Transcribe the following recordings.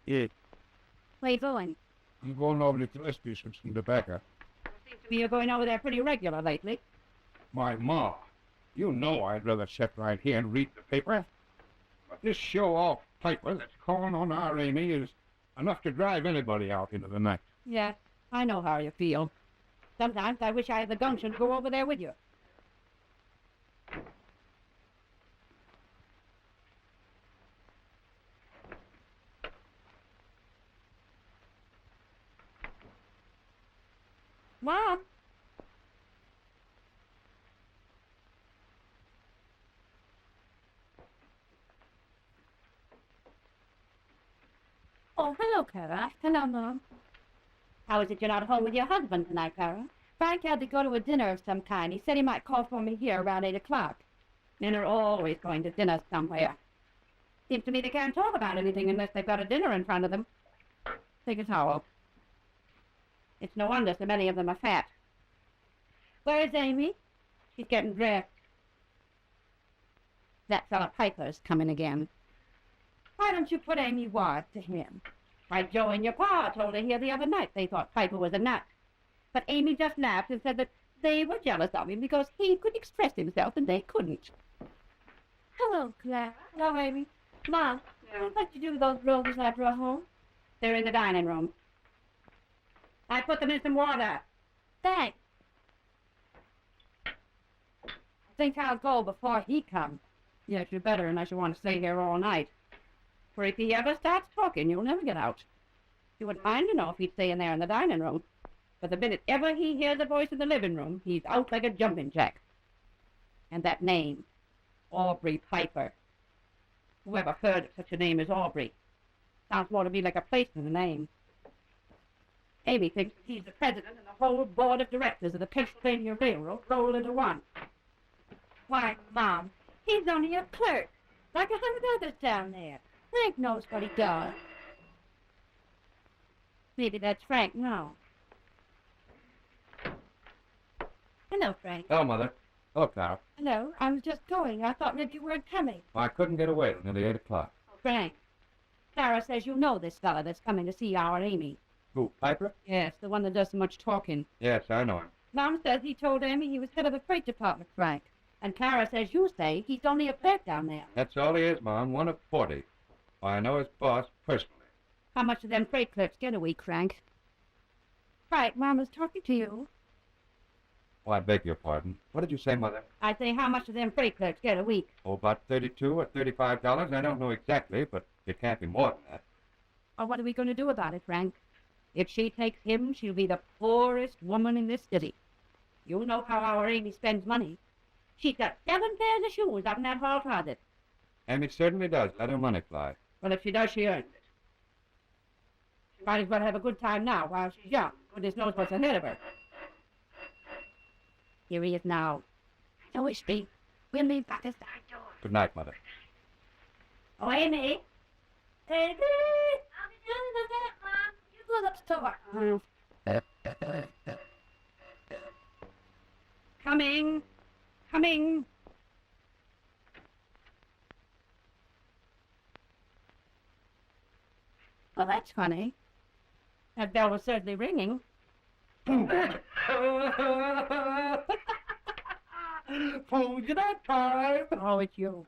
Yeah. Where you going? I'm going over to Gillespie's for some tobacco. Seems to me you're going over there pretty regular lately. My ma, you know I'd rather sit right here and read the paper. But this show-off piper that's calling on our Amy is enough to drive anybody out into the night. Yeah, I know how you feel. Sometimes I wish I had the gumption to go over there with you. Mom! Oh, hello, Clara. Hello, Mom. How is it you're not home with your husband tonight, Clara? Frank had to go to a dinner of some kind. He said he might call for me here around 8 o'clock. Men are always going to dinner somewhere. Seems to me they can't talk about anything unless they've got a dinner in front of them. Take a towel. It's no wonder so many of them are fat. Where's Amy? She's getting dressed. That fella Piper's coming again. Why don't you put Amy wise to him? Why, Joe and your pa told her here the other night they thought Piper was a nut. But Amy just laughed and said that they were jealous of him because he could express himself and they couldn't. Hello, Clara. Hello, Amy. Mom, what'd you do with those roses I brought home? They're in the dining room. I put them in some water. Thanks. I think I'll go before he comes. Yes, you better, unless you want to stay here all night. For if he ever starts talking, you'll never get out. You wouldn't mind to know if he'd stay in there in the dining room. But the minute ever he hears a voice in the living room, he's out like a jumping jack. And that name, Aubrey Piper. Whoever heard of such a name as Aubrey? Sounds more to me like a place than a name. Amy thinks he's the president and the whole board of directors of the Pennsylvania Railroad rolled into one. Why, Mom, he's only a clerk, like 100 others down there. Frank knows what he does. Maybe that's Frank now. Hello, Frank. Hello, Mother. Hello, Clara. Hello, I was just going. I thought maybe you weren't coming. I couldn't get away until 8 o'clock. Frank, Clara says you know this fella that's coming to see our Amy. Who, Piper? Yes, the one that does so much talking. Yes, I know him. Mom says he told Amy he was head of the freight department, Frank. And Clara says you say he's only a clerk down there. That's all he is, Mom. One of 40. I know his boss personally. How much do them freight clerks get a week, Frank? Frank, Mom was talking to you. Oh, I beg your pardon. What did you say, Mother? I say how much do them freight clerks get a week? Oh, about $32 or $35. I don't know exactly, but it can't be more than that. Well, what are we going to do about it, Frank? If she takes him, she'll be the poorest woman in this city. You know how our Amy spends money. She's got 7 pairs of shoes up in that hall closet. Amy certainly does let her money fly. Well, if she does, she earns it. She might as well have a good time now while she's young. Goodness knows what's ahead of her. Here he is now. So wispy. We'll leave back the side door. Good night, Mother. Oh, Amy. Amy! I'll be doing the bed, Mom. You go upstairs. Coming. Coming. Well, that's funny. That bell was certainly ringing. Hold you that time. Oh, it's you.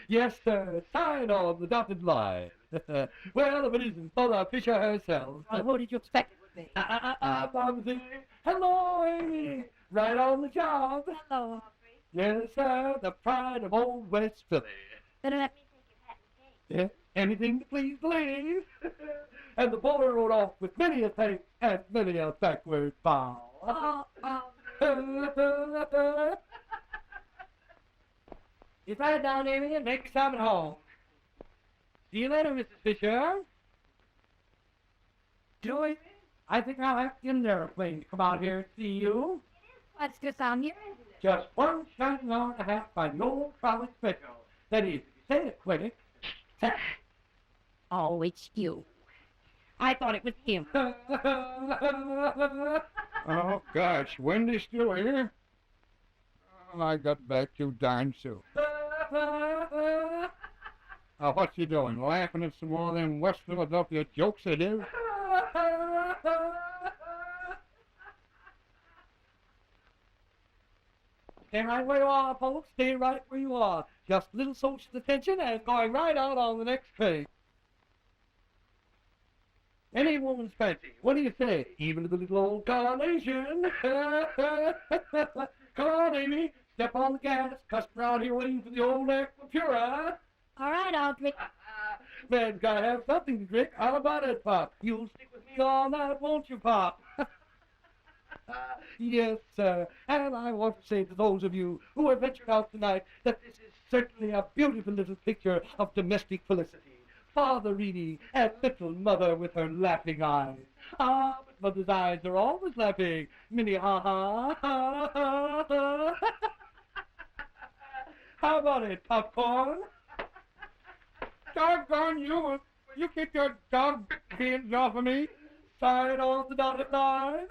Yes, sir. Sign on the dotted line. Well, if it isn't Mother Fisher herself. Well, who did you expect it would be? Mumsy. Hello, Amy. Right on the job. Hello. Yes, sir. The pride of old West Philly. Better let me take your hat and cake. Yeah, anything to please the ladies. And the boy rode off with many a thank and many a backward bow. It's right down, Amy, and make some at home. See you later, Mrs. Fisher. Joey, I think I'll have to get an airplane to come out here and see you. What's this on here? Just one shining hour and a half by the old promise special. That is, say it quick. Oh, it's you. I thought it was him. Oh, gosh, Wendy's still here? Oh, I got back too darn soon. What's you doing? Laughing at some more of them West Philadelphia jokes they do? Stay right where you are, folks. Stay right where you are. Just little social attention and going right out on the next page. Any woman's fancy. What do you say? Even the little old carnation. Come on, Amy. Step on the gas. Customer out here waiting for the old Aquapura. All right, I'll drink. Man's gotta have something to drink. How about it, Pop? You'll stick with me all night, won't you, Pop? Yes, sir. And I want to say to those of you who have ventured out tonight that this is certainly a beautiful little picture of domestic felicity. Father reading and little mother with her laughing eyes. Ah, but mother's eyes are always laughing. Minnie, ha ha. How about it, popcorn? Doggone you! Will you get your dog hands off of me? Side on the dotted line.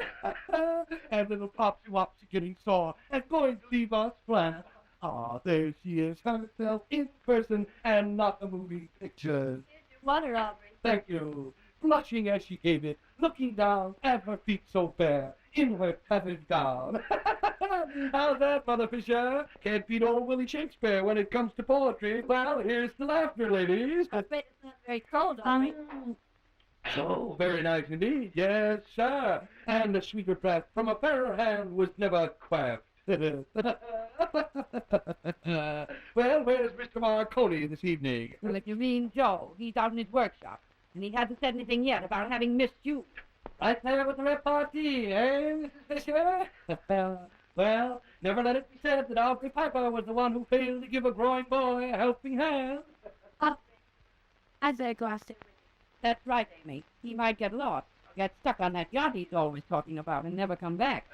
And little Popsy Wopsy getting sore and going to leave us flat. Ah, there she is herself in person and not a movie picture. Water, Aubrey. Thank you. Blushing as she gave it, looking down at her feet so fair, in her tattered gown. How's that, Mother Fisher? Can't beat old Willie Shakespeare when it comes to poetry. Well, here's the laughter, ladies. I bet it's not very cold, Aubrey. So very nice indeed. Yes, sir. And the sweeter breath from a fairer hand was never quaffed. Well, where's Mr. Marconi this evening? Well, if you mean Joe, he's out in his workshop, and he hasn't said anything yet about having missed you. Right there with the repartee, eh, Mrs. Fisher? Well, never let it be said that Aubrey Piper was the one who failed to give a growing boy a helping hand. I'd say go ask him. That's right, Amy. He might get lost, get stuck on that yacht he's always talking about, and never come back.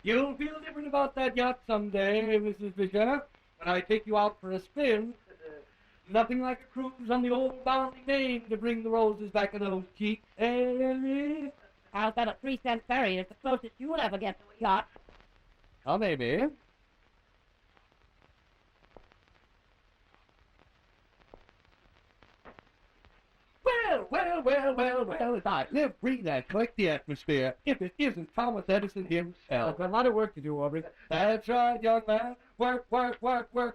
You'll feel different about that yacht someday, Mrs. Fisher, when I take you out for a spin. Nothing like a cruise on the old bounding Main to bring the roses back in those cheeks, eh? I'll bet a 3-cent ferry is the closest you'll ever get to a yacht. Oh, maybe. Well, as I live, breathe, and collect the atmosphere, if it isn't Thomas Edison himself. I've got a lot of work to do, Aubrey. That's right, young man. Work,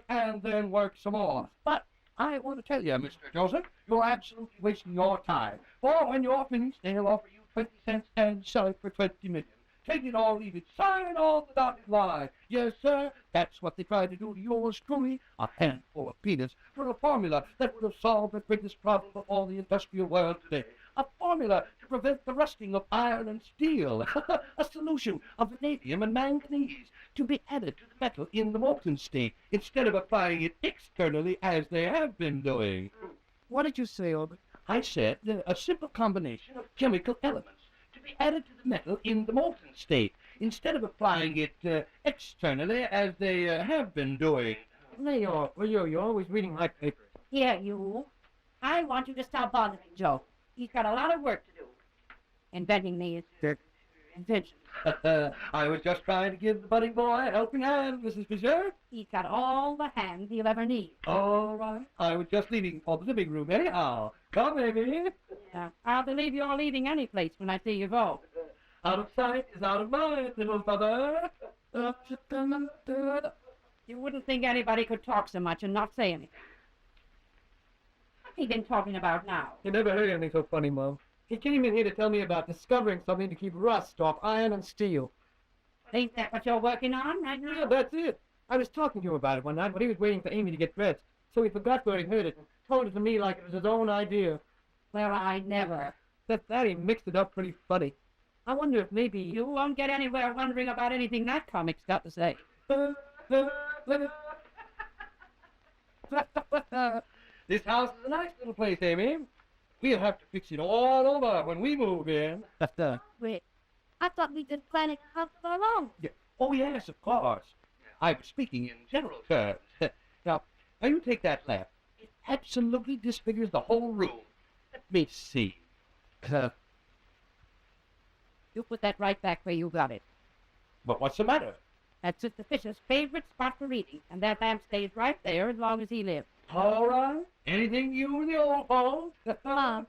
and then work some more. But I want to tell you, Mr. Joseph, you're absolutely wasting your time. For when you're finished, they'll offer you 20 cents and sell it for 20 million. Take it or leave it. Sign on the dotted line. Yes, sir. That's what they tried to do to yours truly. A handful of peanuts for a formula that would have solved the greatest problem of all the industrial world today. A formula to prevent the rusting of iron and steel. A solution of vanadium and manganese to be added to the metal in the molten state instead of applying it externally as they have been doing. What did you say, Aubrey? I said a simple combination of chemical elements to be added to the metal in the molten state, instead of applying it externally as they have been doing. You're always reading my papers. Here, you. I want you to stop bothering Joe. He's got a lot of work to do. Inventing these inventions. I was just trying to give the budding boy a helping hand, Mrs. Fisher. He's got all the hands he'll ever need. All right. I was just leaving for the living room anyhow. Come, baby. I'll believe you're leaving any place when I see you go. Out of sight is out of mind, little mother. You wouldn't think anybody could talk so much and not say anything. What's he been talking about now? You never heard anything so funny, Mom. He came in here to tell me about discovering something to keep rust off iron and steel. Ain't that what you're working on right now? Yeah, that's it. I was talking to him about it one night, but he was waiting for Amy to get dressed, so he forgot where he heard it and told it to me like it was his own idea. Well, I never. That he mixed it up pretty funny. I wonder if maybe You won't get anywhere wondering about anything that comic's got to say. This house is a nice little place, Amy. We'll have to fix it all over when we move in. Wait, I thought we'd been planning a house for long. Yeah. Oh, yes, of course. I was speaking in general terms. Now you take that lamp. It absolutely disfigures the whole room. Let me see. You put that right back where you got it. But what's the matter? That's Mr. Fisher's favorite spot for reading, and that lamp stays right there as long as he lives. All right. Anything you and the old folks? Mom.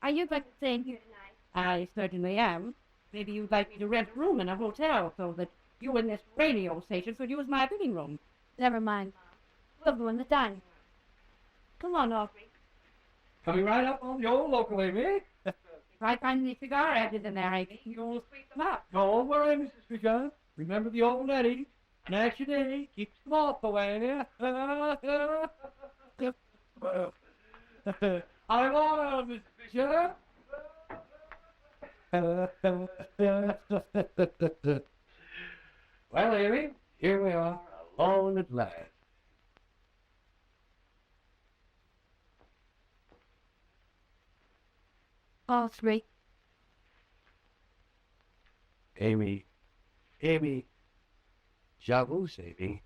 Are you going to stay in here tonight? I certainly am. Maybe you'd like me to rent a room in a hotel so that you and this radio station could use my living room. Never mind, Mom. We'll go in the dining room. Come on, Aubrey. Coming right up on the old local, Amy. If I find any cigar ashes in there, Amy, you'll sweep them up. Don't worry, Mrs. Speaker. Remember the old lady. Next day, keep the moth away. I'm on, Mrs. Fisher. Well, Amy, here we are, alone at last. All three. Amy, j'avoue, Amy.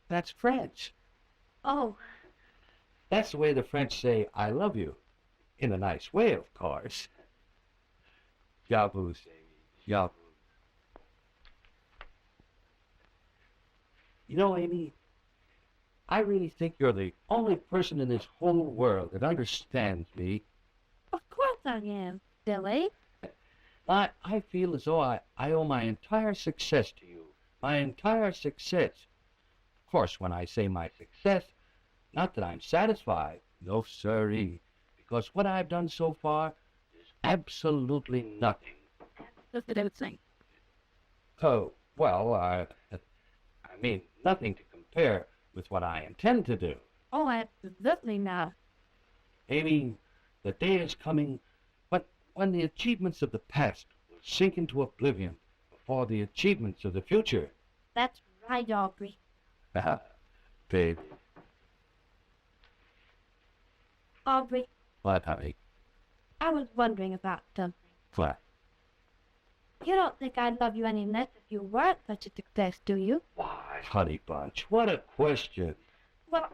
That's French. Oh, That's the way the French say, I love you. In a nice way, of course. J'avoue, Amy, j'avoue. You know, Amy, I really think you're the only person in this whole world that understands me. of course I am, Billy. I feel as though I owe my entire success to you. My entire success. Of course, when I say my success, not that I'm satisfied. No, sirree. Because what I've done so far is absolutely nothing. Just a little thing. Oh, well, I mean, nothing to compare with what I intend to do. Oh, absolutely not. Amy, the day is coming when the achievements of the past will sink into oblivion before the achievements of the future. That's right, Aubrey. Baby. Aubrey, What, honey? I was wondering about something. What? You don't think I'd love you any less if you weren't such a success, do you? Why, honey bunch, what a question. Well,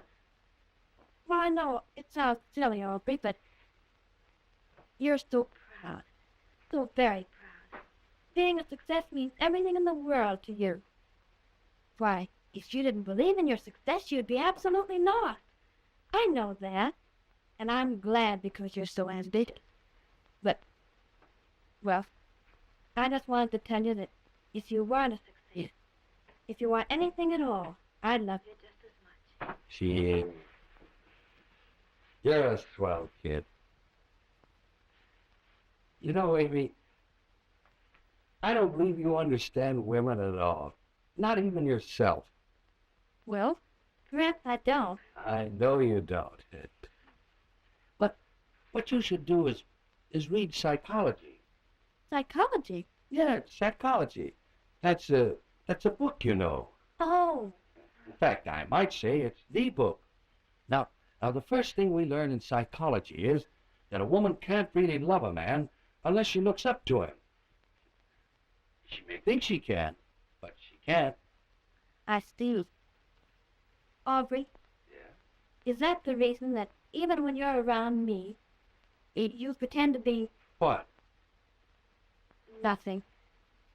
I know it sounds silly, Aubrey, but you're so proud. So very proud. Being a success means everything in the world to you. Why, if you didn't believe in your success, you'd be absolutely lost. I know that, and I'm glad because you're so ambitious. But, well, I just wanted to tell you that if you weren't a success, if you want anything at all, I'd love you just as much. She is. You're a swell kid. You know, Amy, I don't believe you understand women at all. Not even yourself. Well, perhaps I don't. I know you don't. But what you should do is read psychology. Psychology? Yeah, psychology. That's a book, you know. Oh, In fact, I might say it's the book. Now, the first thing we learn in psychology is that a woman can't really love a man unless she looks up to him. She may think she can, but she can't. I see. Aubrey? Yeah? Is that the reason that even when you're around me, you pretend to be What? nothing?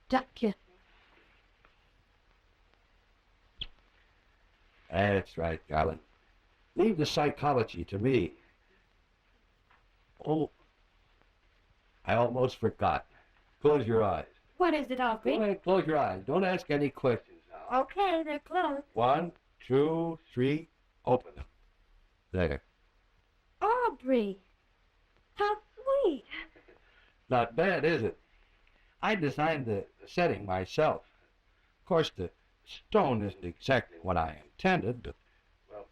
Just kiss me. That's right, darling. Leave the psychology to me. Oh, I almost forgot. Close your eyes. What is it, Go Aubrey? ahead, close your eyes. Don't ask any questions now. Okay, they're closed. 1, 2, 3, open them. There. Aubrey! How sweet! Not bad, is it? I designed the setting myself. Of course, the stone isn't exactly what I intended, but, well,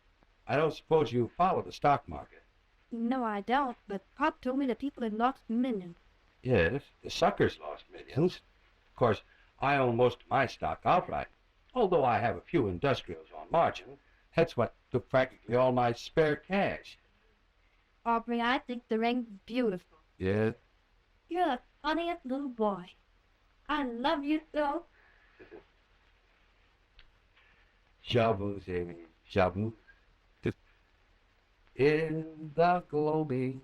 I don't suppose you follow the stock market. No, I don't, but Pop told me that people had lost millions. Yes, the suckers lost millions. Of course, I own most of my stock outright, although I have a few industrials on margin. That's what took practically all my spare cash. Aubrey, I think the ring's beautiful. Yes? You're the funniest little boy. I love you so. Shabu, Amy, shabu. In the gloaming,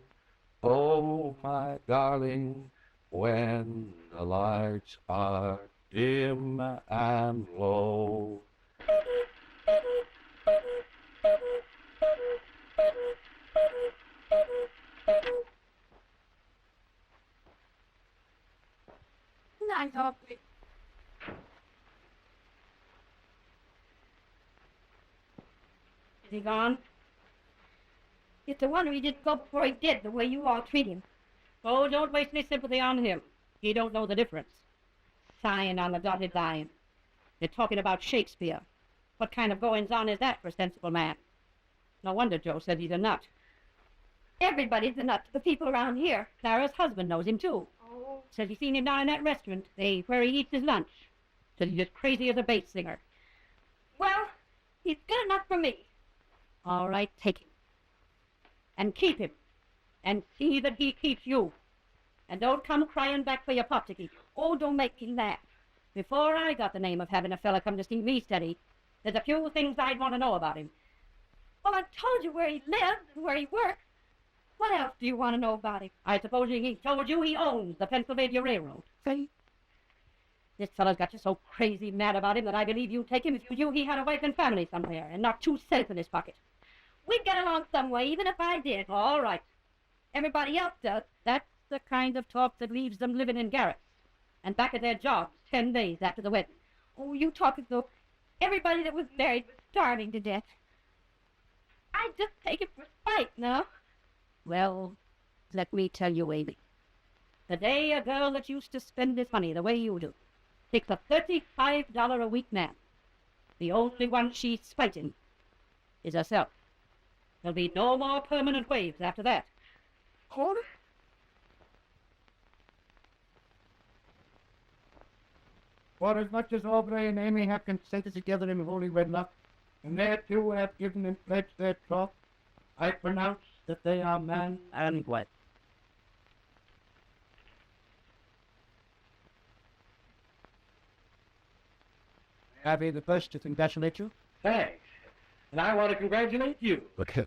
oh my darling, when the lights are dim and low. Thanks, Aubrey. Is he gone? It's a wonder he didn't go before he did, the way you all treat him. Oh, don't waste any sympathy on him. He don't know the difference. Sighing on the dotted line. They're talking about Shakespeare. What kind of goings-on is that for a sensible man? No wonder Joe said he's a nut. Everybody's a nut. The people around here. Clara's husband knows him, too. Oh. Says he's seen him down in that restaurant, where he eats his lunch. Says he's as crazy as a bass singer. Well, he's good enough for me. All right, take him. And keep him. And see that he keeps you. And don't come crying back for your pop to keep. Oh, don't make me laugh. Before I got the name of having a fella come to see me steady, there's a few things I'd want to know about him. Well, I've told you where he lives and where he works. What else do you want to know about him? I suppose he told you he owns the Pennsylvania Railroad. See? This fella's got you so crazy mad about him that I believe you'd take him if you knew he had a wife and family somewhere and not 2 cents in his pocket. We'd get along some way, even if I did. All right. Everybody else does. That's the kind of talk that leaves them living in garrets and back at their jobs 10 days after the wedding. Oh, you talk as though everybody that was married was starving to death. I'd just take it for spite, no? Well, let me tell you, Amy. The day a girl that used to spend his money the way you do takes a $35 a week man, the only one she's spiting is herself. There'll be no more permanent waves after that. Hold it. For as much as Aubrey and Amy have consented together in holy wedlock, and they too have given and pledged their troth, I pronounce that they are man and wife. I'll be the first to congratulate you. Thanks. And I want to congratulate you. Okay.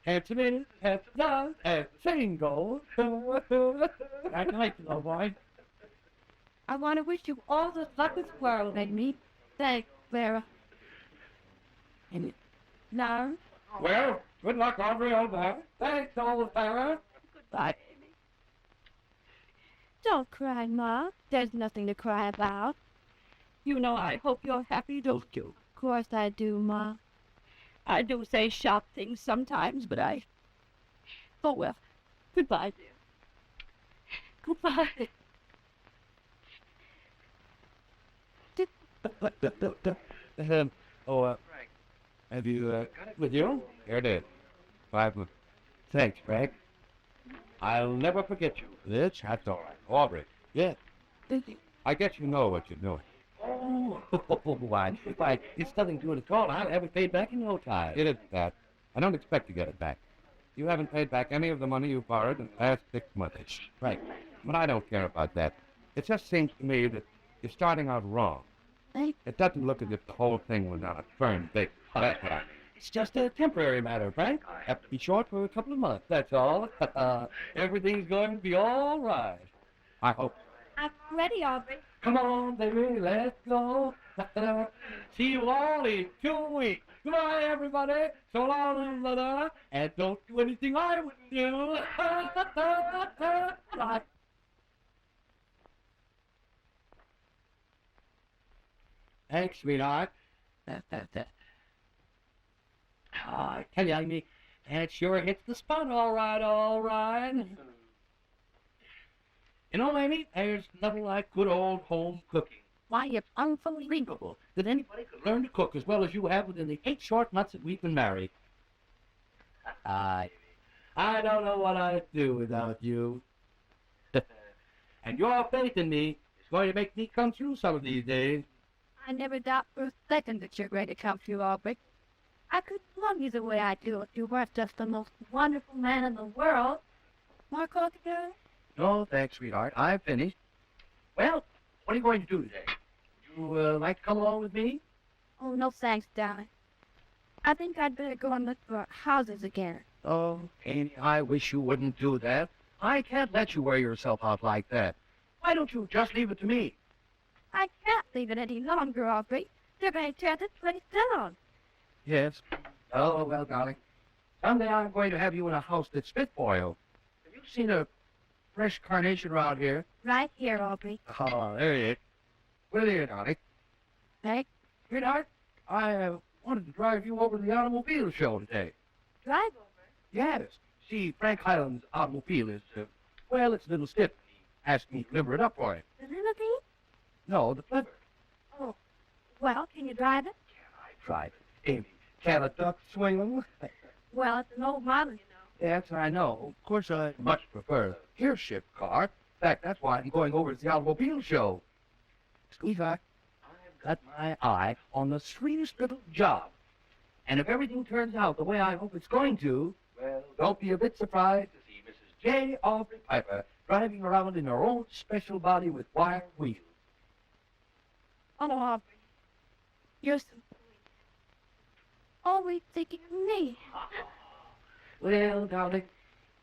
Handsome in, handsome done, as the saying goes. Congratulations, old boy. I want to wish you all the luck in the world, Amy. Thanks, Clara. And now, Well, good luck, Aubrey, old boy. Thanks, old Clara. goodbye, Amy. Don't cry, Ma. There's nothing to cry about. You know I hope you're happy, don't you? Of course I do, Ma. I do say sharp things sometimes, but Oh, well. Goodbye, dear. Goodbye. Have you got it with you? Here it is. 5 minutes. Thanks, Frank. I'll never forget you. This? That's all right. Aubrey, Yeah. I guess you know what you're doing. Oh, why? It's nothing to it at all. I'll have it paid back in no time. It isn't that. I don't expect to get it back. You haven't paid back any of the money you borrowed in the past 6 months. Right. But I don't care about that. It just seems to me that you're starting out wrong. It doesn't look as if the whole thing was on a firm basis. That's what I mean. It's just a temporary matter, Frank. Have to be short for a couple of months, that's all. Everything's going to be all right. I hope. I'm ready, Aubrey. Come on, baby, let's go. See you all in 2 weeks. Goodbye, everybody. So long, and don't do anything I wouldn't do. Bye. Thanks, sweetheart. I tell you, Amy, that sure hits the spot, all right, all right. You know, Amy, there's nothing like good old home cooking. Why, it's unbelievable that anybody could learn to cook as well as you have within the 8 short months that we've been married. I don't know what I'd do without you. And your faith in me is going to make me come through some of these days. I never doubt for a second that you're ready to come through, Aubrey. I couldn't love you the way I do if you weren't just the most wonderful man in the world. Mark altogether? No, thanks, sweetheart. I've finished. Well, what are you going to do today? Would you like to come along with me? Oh, no thanks, darling. I think I'd better go and look for houses again. Oh, Amy, I wish you wouldn't do that. I can't let you wear yourself out like that. Why don't you just leave it to me? I can't leave it any longer, Aubrey. They're going to tear this place down. Yes. Oh, well, darling. Someday I'm going to have you in a house that's fit for you. Have you seen a fresh carnation around here? Right here, Aubrey. Oh, there it is. What are you, darling? Hey, Sweetheart, I wanted to drive you over to the automobile show today. drive over. Yes. See, Frank Highland's automobile is, well, it's a little stiff. He asked me to deliver it up for him. The limousine? No, the clever. Oh, well, can you drive it? I tried. Amy, can a duck swing them? Well, it's an old model, you know. Yes, I know. Of course, I much prefer the gearshift car. In fact, that's why I'm going over to the automobile show. Sweetheart, I've got my eye on the sweetest little job. And if everything turns out the way I hope it's going to, well, don't be a bit surprised to see Mrs. J. Aubrey Piper driving around in her own special body with wire wheels. Oh, Aubrey, you're so sweet. Always thinking of me. Well, darling,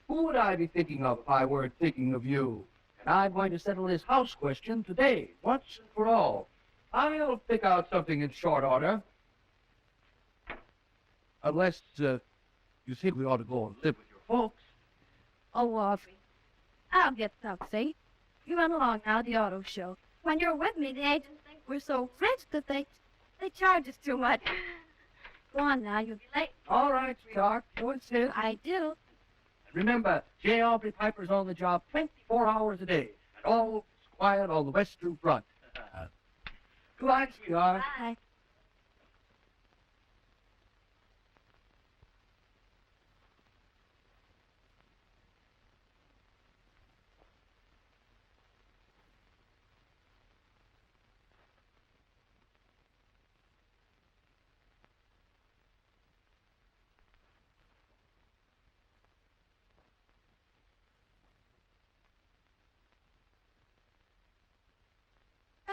who would I be thinking of if I weren't thinking of you? And I'm going to settle this house question today, once and for all. I'll pick out something in short order. Unless, you think we ought to go and live with your folks. Oh, Aubrey, I'll get something. You run along now to the auto show. When you're with me, the agents think we're so rich that they charge us too much. Go on now, you'll be late. All right, sweetheart, go and sit. I do. Remember, J. Aubrey Piper's on the job 24 hours a day, and all is quiet on the western front. Good night, sweetheart. Bye.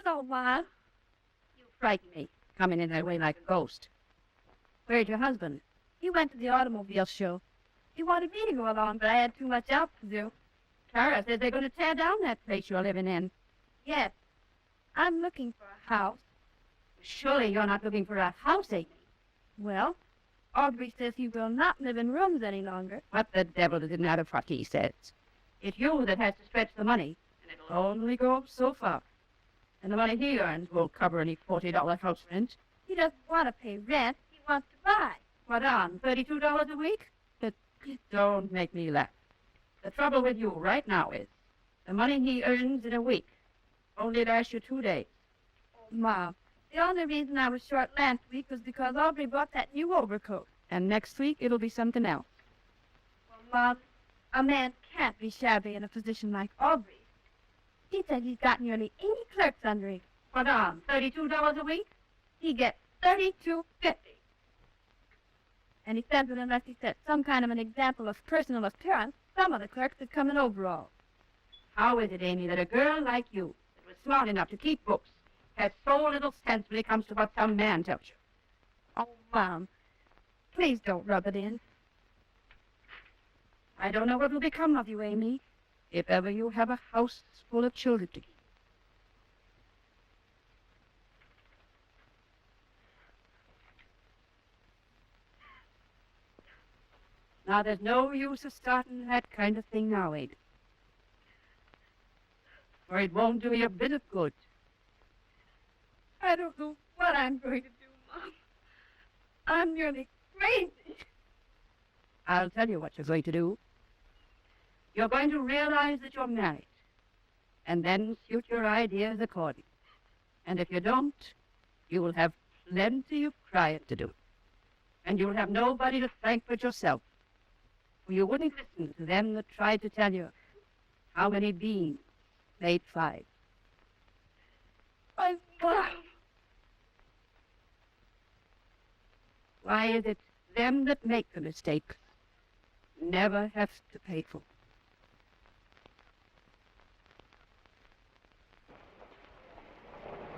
Hello, Mom. You frighten me, coming in that way like a ghost. Where's your husband? He went to the automobile show. He wanted me to go along, but I had too much else to do. Tara said they're going to tear down that place you're living in. Yes. I'm looking for a house. Surely you're not looking for a house, Amy. Well, Aubrey says you will not live in rooms any longer. What the devil does it matter what he says? It's you that has to stretch the money, and it'll only go so far. And the money he earns won't cover any $40 house rent. He doesn't want to pay rent. He wants to buy. What on, $32 a week? But don't make me laugh. The trouble with you right now is the money he earns in a week only lasts you 2 days. Oh, Mom, the only reason I was short last week was because Aubrey bought that new overcoat. And next week it'll be something else. Well, Mom, a man can't be shabby in a position like Aubrey. He said he's got nearly 80 clerks under him. What on, $32 a week? He gets $32.50. And he said that unless he set some kind of an example of personal appearance, some of the clerks would come in overalls. How is it, Amy, that a girl like you, that was smart enough to keep books, has so little sense when it comes to what some man tells you? Oh, Mom, please don't rub it in. I don't know what will become of you, Amy, if ever you have a house full of children to keep. Now, there's no use of starting that kind of thing now, Ada. For it won't do you a bit of good. I don't know what I'm going to do, Mom. I'm nearly crazy. I'll tell you what you're going to do. You're going to realize that you're married, and then suit your ideas accordingly. And if you don't, you will have plenty of crying to do. And you'll have nobody to thank but yourself. For you wouldn't listen to them that tried to tell you how many beans made 5. My Mom! Why is it them that make the mistake never have to pay for it?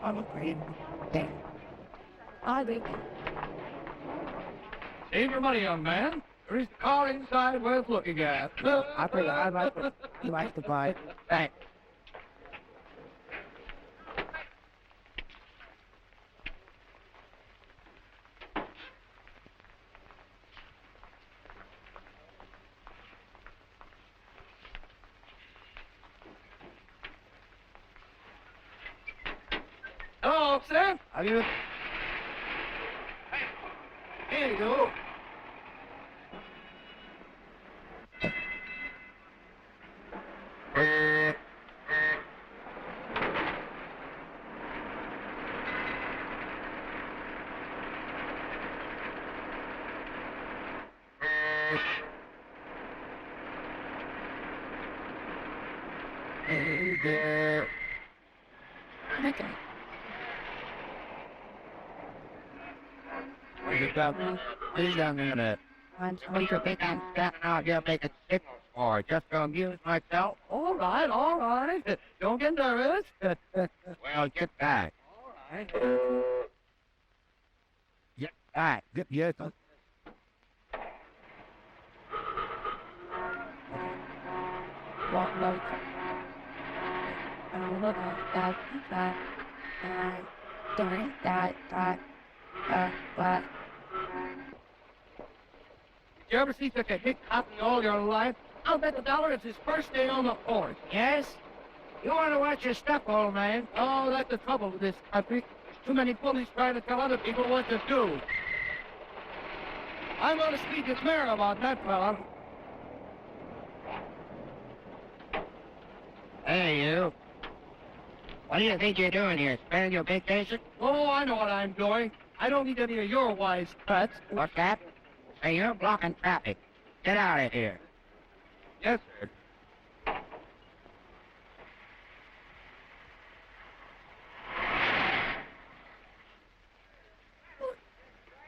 I'm afraid. Damn. I think. Save your money, young man. There is a car inside worth looking at. I think I'd like to buy it. Thanks. officer. How do you... Here you go. Hey there. Okay. Please don't do that. We could make that Out here make a signal for just to amuse myself. All right. Don't get nervous. Well, get back. Right. Get back. Get yes. walk like You ever see such a hick cop in all your life? I'll bet $1 it's his first day on the force. Yes? You want to watch your step, old man. Oh, that's the trouble with this country. There's too many bullies trying to tell other people what to do. I'm going to speak to mayor about that fella. Hey, you. What do you think you're doing here? Spending your vacation? Oh, I know what I'm doing. I don't need any of your wise cuts. What's that? Hey, you're blocking traffic. Get out of here. Yes, sir.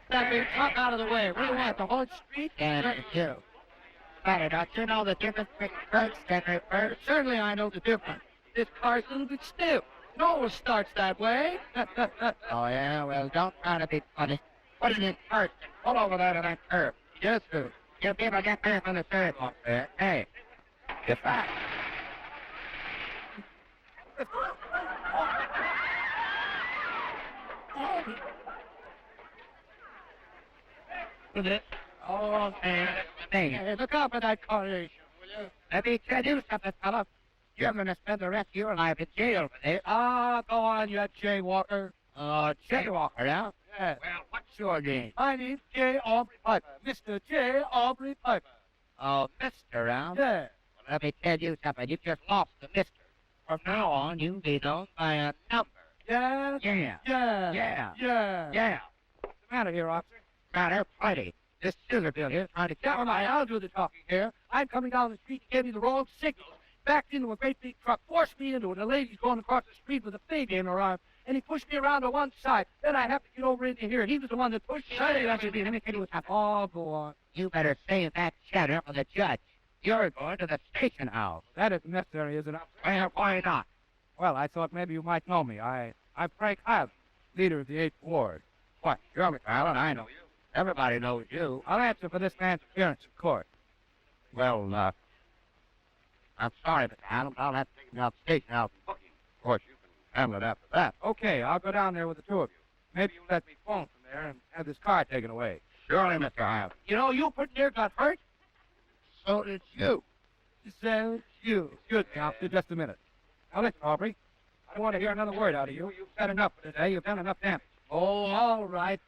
That big truck out of the way. What do you want, the whole street? And you. Better, don't you know the difference between birds and reverse? Certainly I know the difference. This car's a little bit stiff. It always starts that way. Oh, yeah? Well, don't try to be funny. Put it in first and pull over there to that curb. Yes, sir. You people get there from the third one there. Hey, get back. Oh, man. Hey, look out for that car, will you? Let me tell you something, fella. You're going to spend the rest of your life in jail for this. Ah, go on, you jaywalker. Jaywalker, now? Yeah. Well, what's your name? My name's J. Aubrey Piper. Mr. J. Aubrey Piper. Oh, Mr. Round. Yeah. Well, let me tell you something. You just lost the Mr. From now on, you'll be known by a number. Yeah. Yeah. Yeah. Yeah. Yeah. Yeah. What's the matter here, officer? Matter plenty. This sugar bill here trying to Never get mind, I'll do the talking here. I'm coming down the street to give you the wrong signals. Backed into a great big truck, forced me into it. A lady's going across the street with a baby in her arm, and he pushed me around to one side. Then I have to get over into here. He was the one that pushed me. Let me tell you what's happening. Oh, go on. You better save that chatter for the judge. You're going to the station house. That isn't necessary, is it? Well, why not? Well, I thought maybe you might know me. I'm Frank Halle, leader of the 8th Ward. What? You're McFarland. I know you. Everybody knows you. I'll answer for this man's appearance in court. Well, I'm sorry, but I'll have to take him out the station house and book him. Of course, you can handle it after that. Okay, I'll go down there with the two of you. Maybe you let me phone from there and have this car taken away. Surely, Mr. Halle. You know, you put there got hurt. So did you. So you. Good, officer. Just a minute. Now listen, Aubrey. I don't want to hear another word out of you. You've said enough for today. You've done enough damage. Oh, all right.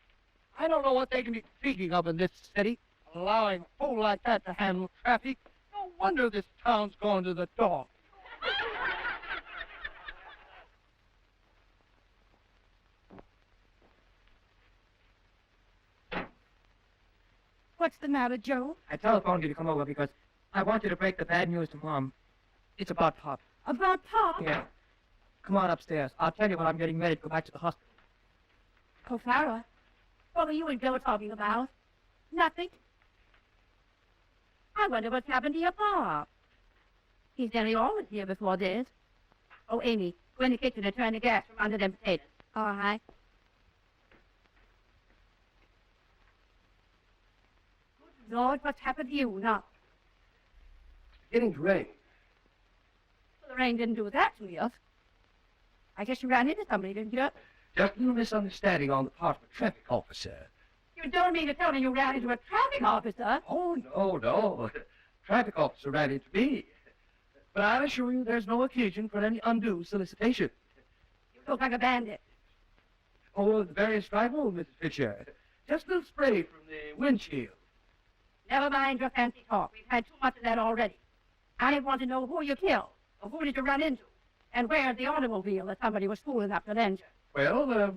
I don't know what they can be thinking of in this city, allowing a fool like that to handle traffic. No wonder this town's going to the dog. What's the matter, Joe? I telephoned you to come over because I want you to break the bad news to Mom. It's about Pop. About Pop? Yeah. Come on upstairs. I'll tell you when I'm getting ready to go back to the hospital. Oh, Clara, what were you and Joe talking about? Nothing. I wonder what's happened to your Pop. He's nearly always here before this. Oh, Amy, go in the kitchen and turn the gas from under them potatoes. All right. Good Lord, what's happened to you now? Getting ready. Well, the rain didn't do that to you. I guess you ran into somebody, didn't you? Just a little misunderstanding on the part of a traffic officer. You don't mean to tell me you ran into a traffic officer. Oh, no. Traffic officer ran into me. But I assure you there's no occasion for any undue solicitation. You look like a bandit. Oh, the various trifle, Mrs. Fisher. Just a little spray from the windshield. Never mind your fancy talk. We've had too much of that already. I want to know who you killed, or who did you run into, and where's the automobile that somebody was fool enough to lend you? Well,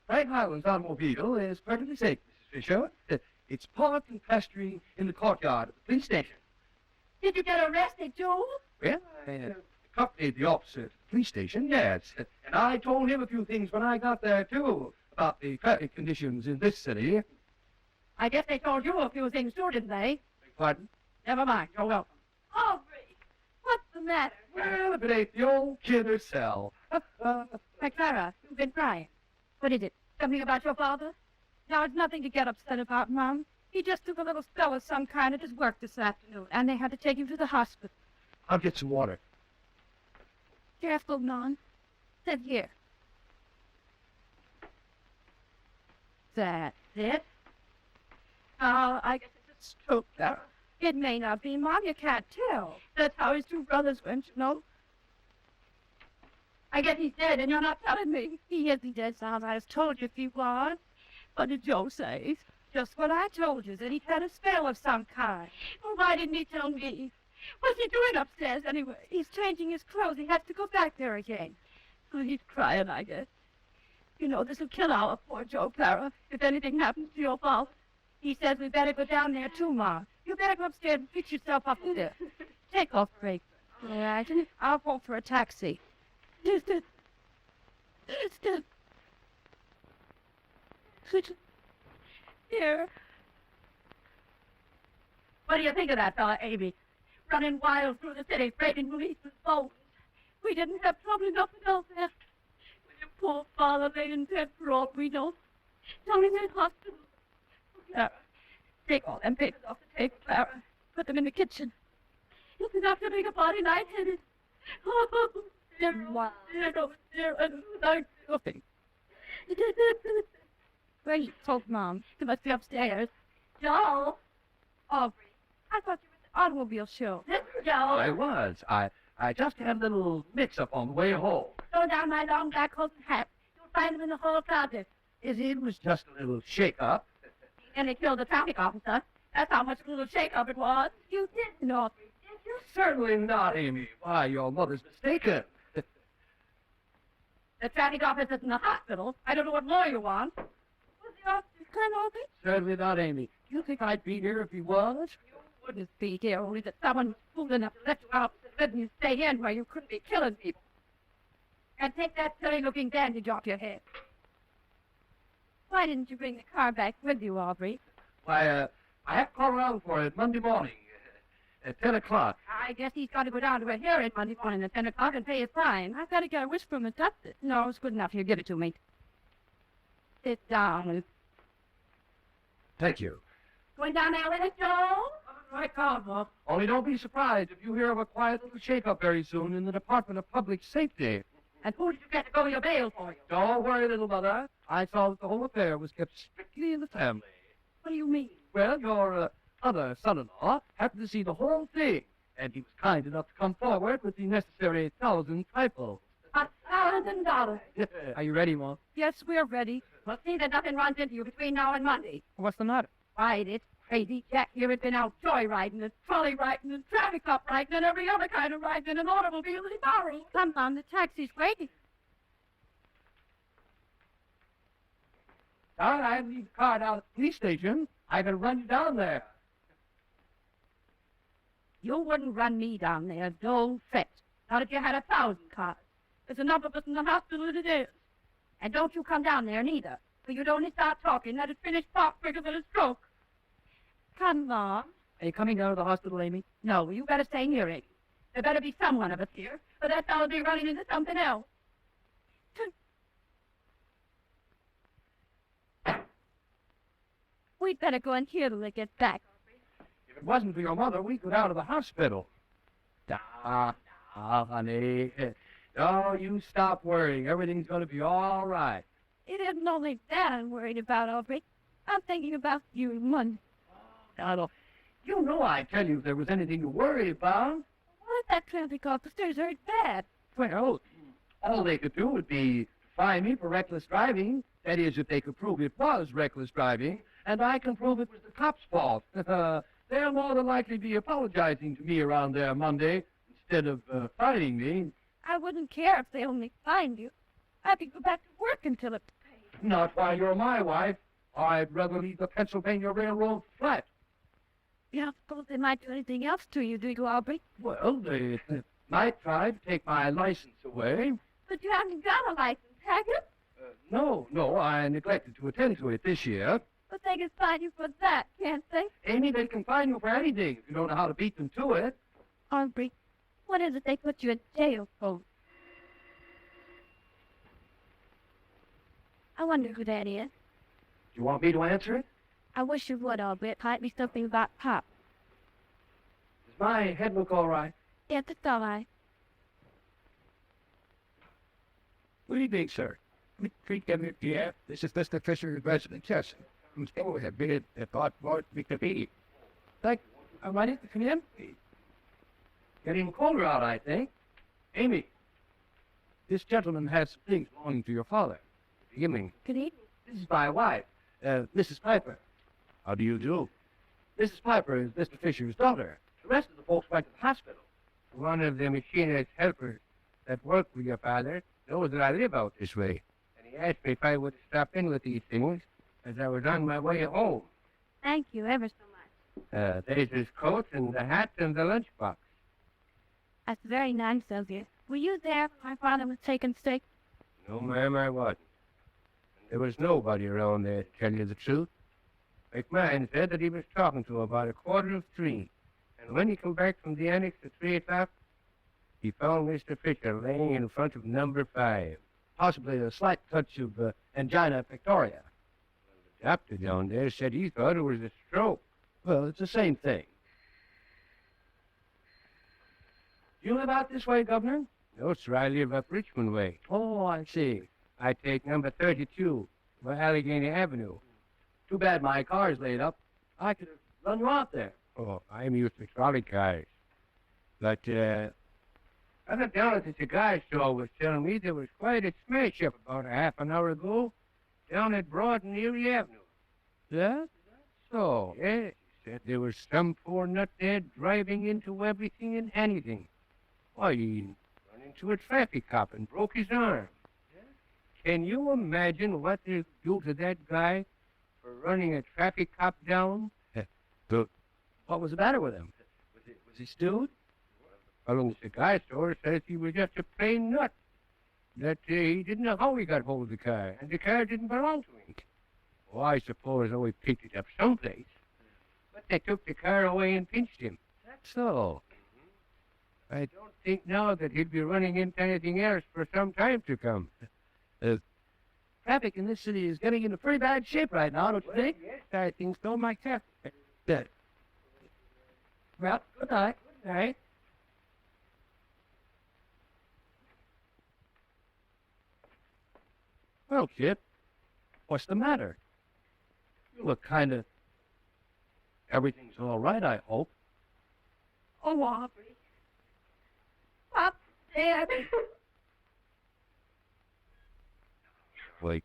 Frank Highland's automobile is perfectly safe, Mrs. Fisher. It's parked and festering in the courtyard of the police station. Did you get arrested, too? Well, I accompanied the officer to the police station, yes. And I told him a few things when I got there, too, about the traffic conditions in this city. I guess they told you a few things, too, didn't they? Beg pardon? Never mind. You're welcome. Aubrey, what's the matter? Well, if it ain't the old kid herself. Clara, you've been crying. What is it? Something about your father? No, it's nothing to get upset about, Mom. He just took a little spell of some kind at his work this afternoon, and they had to take him to the hospital. I'll get some water. Careful, Mom. Sit here. That's it. Oh, I guess it's a stroke, Clara. It may not be, Mom. You can't tell. That's how his two brothers went, you know. I guess he's dead, and you're not telling me. He isn't dead, Sam. I just told you if he was. What did Joe say? Just what I told you, that he had a spell of some kind. Well, why didn't he tell me? What's he doing upstairs, anyway? He's changing his clothes. He has to go back there again. Oh, he's crying, I guess. You know, this will kill our poor Joe, Clara, if anything happens to your father. He says we better go down there, too, Ma. You better go upstairs and fix yourself up there. Take off break. All right, I'll call for a taxi. Here. What do you think of that fella, Amy? Running wild through the city, breaking policemen's bones. We didn't have trouble enough else there. With your poor father laying dead for all we know. Down in that hospital. Clara, take all them papers off the table, Clara. Put them in the kitchen. Look enough to make a body light-headed. Oh, dear, I'm nothing. Where you told Mom? They must be upstairs. Joe? Aubrey, I thought you were at the automobile show. Joe? I was. I just had a little mix-up on the way home. Throw down my long black coat and hat. You'll find them in the hall closet. It was just a little shake-up. And they killed the traffic officer. That's how much of a little shake-up it was. You didn't, Aubrey, did you? Certainly not, Amy. Why, your mother's mistaken. The traffic officer's in the hospital. I don't know what more you want. Was the officer kind of Aubrey? Certainly not, Amy. You think I'd be here if he was? You wouldn't be here, only that someone was fool enough to let you out and let you stay in where you couldn't be killing people. And take that silly-looking bandage off your head. Why didn't you bring the car back with you, Aubrey? Why, I have to call around for it Monday morning at 10 o'clock. I guess he's got to go down to a hearing Monday morning at 10 o'clock and pay his fine. I've got to get a wish from the doctor. No, it's good enough. Here, give it to me. Sit down. Thank you. Going down there with it, Joe? Right, Caldwell. Only don't be surprised if you hear of a quiet little shake-up very soon in the Department of Public Safety. And who did you get to go your bail for you? Don't worry, little mother. I saw that the whole affair was kept strictly in the family. What do you mean? Well, your other son-in-law happened to see the whole thing, and he was kind enough to come forward with the necessary 1,000 trifles. $1,000. Are you ready, Mom? Yes, we're ready. We'll see that nothing runs into you between now and Monday. What's the matter? Why, it's crazy. Jack here has been out joyriding and trolley riding and traffic cop riding and every other kind of riding in an automobile that he borrowed. Come on, the taxi's waiting. All right, leave the car down at the police station. I can run you down there. You wouldn't run me down there, don't fret. Not if you had 1,000 cars. There's enough of us in the hospital as it is. And don't you come down there neither, for you'd only start talking, let it finish talk quicker than a stroke. Come on. Are you coming down to the hospital, Amy? No, you better stay here, Amy. There better be someone of us here, or that fellow'll be running into something else. We'd better go in here till they get back. If it wasn't for your mother, we'd go down to the hospital. Honey. Oh, you stop worrying. Everything's going to be all right. It isn't only that I'm worried about, Aubrey. I'm thinking about you and Monday. Now, you know I'd tell you if there was anything to worry about. What if that traffic officer's hurt bad? Well, all they could do would be fine me for reckless driving, That is, if they could prove it was reckless driving, and I can prove it was the cops' fault. They'll more than likely be apologizing to me around there Monday instead of fining me. I wouldn't care if they only fined you. I could go back to work until it's paid. Not while you're my wife. I'd rather leave the Pennsylvania Railroad flat. You don't suppose they might do anything else to you, do you, Aubrey? Well, they might try to take my license away. But you haven't got a license, have you? No, I neglected to attend to it this year. But they can fine you for that, can't they? Amy, they can fine you for anything if you don't know how to beat them to it. Aubrey, what is it they put you in jail for? I wonder who that is. Do you want me to answer it? I wish you would, Aubrey. It might be something about Pop. Does my head look all right? Yes, it's all right. Good evening, sir. Yeah, this is Mr. Fisher, resident Chesson. I'm still have been at Bosworth, Mississippi. Thank you. Am I need to come in? Getting colder out, I think. Amy, this gentleman has some things belonging to your father. Forgive me. Good evening. This is my wife, Mrs. Piper. How do you do? Mrs. Piper is Mr. Fisher's daughter. The rest of the folks went to the hospital. One of the machinist helpers that work with your father knows that I live out this way. And he asked me if I would stop in with these things as I was on my way home. Thank you ever so much. There's his coat and the hat and the lunchbox. That's very nice of you. Were you there when my father was taken sick? No, ma'am, I wasn't. There was nobody around there, to tell you the truth. McMahon said that he was talking to about 2:45. And when he come back from the annex at 3 o'clock, he found Mr. Fisher laying in front of number 5. Possibly a slight touch of angina pectoris. The doctor down there said he thought it was a stroke. Well, it's the same thing. You live out this way, Governor? No, sir, I live up Richmond way. Oh, I see. I take number 32 for Allegheny Avenue. Too bad my car's laid up. I could have run you out there. Oh, I'm used to trolley cars. But, other down at the cigar store was telling me there was quite a smash-up about a half an hour ago down at Broad and Erie Avenue. Yeah? So? Yes, he said there was some poor nut there driving into everything and anything. Why, he run into a traffic cop and broke his arm. Can you imagine what they'll do to that guy for running a traffic cop down? What was the matter with him? Was he stewed? Well, in the cigar store says he was just a plain nut. That he didn't know how he got hold of the car, and the car didn't belong to him. Oh, I suppose we picked it up someplace. But they took the car away and pinched him. That's so. I don't think now that he'll be running into anything else for some time to come. Traffic in this city is getting into pretty bad shape right now, don't you think? Yes, I think so myself. Well, good night. All right. Well, Chip, what's the matter? You look kind of... Everything's all right, I hope. Oh, Aubrey. Pop's dead. Blake,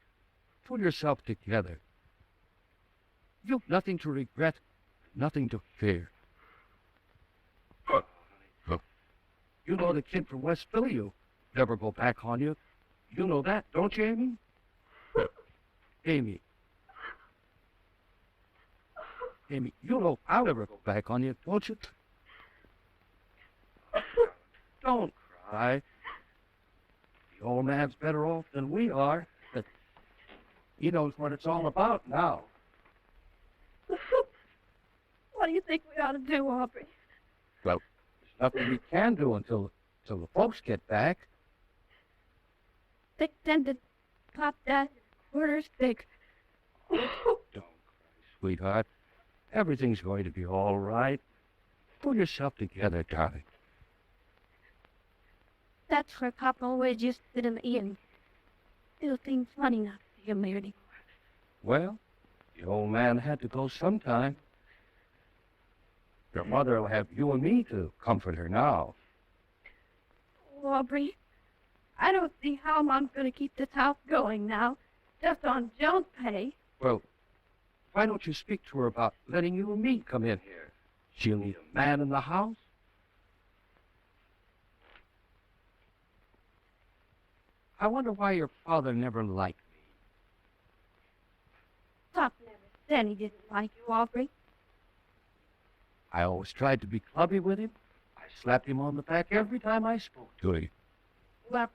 pull yourself together. You've nothing to regret, nothing to fear. You know the kid from West Philly, you'll never go back on you. You know that, don't you, Amy? Amy. Amy, you know I'll never go back on you, don't you? Don't cry. The old man's better off than we are. But he knows what it's all about now. What do you think we ought to do, Aubrey? Well, there's nothing we can do until the folks get back. They tend to pop that quarter stick. Don't cry, sweetheart. Everything's going to be all right. Pull yourself together, darling. That's where Pop always used to sit in the inn. It'll seem funny not to see him there anymore. Well, the old man had to go sometime. Your mother will have you and me to comfort her now. Oh, Aubrey, I don't see how Mom's going to keep this house going now. just on Jones' pay. Well, why don't you speak to her about letting you and me come in here? She'll need a man in the house. I wonder why your father never liked me. Pop never said he didn't like you, Aubrey. I always tried to be clubby with him. I slapped him on the back every time I spoke to him. Well,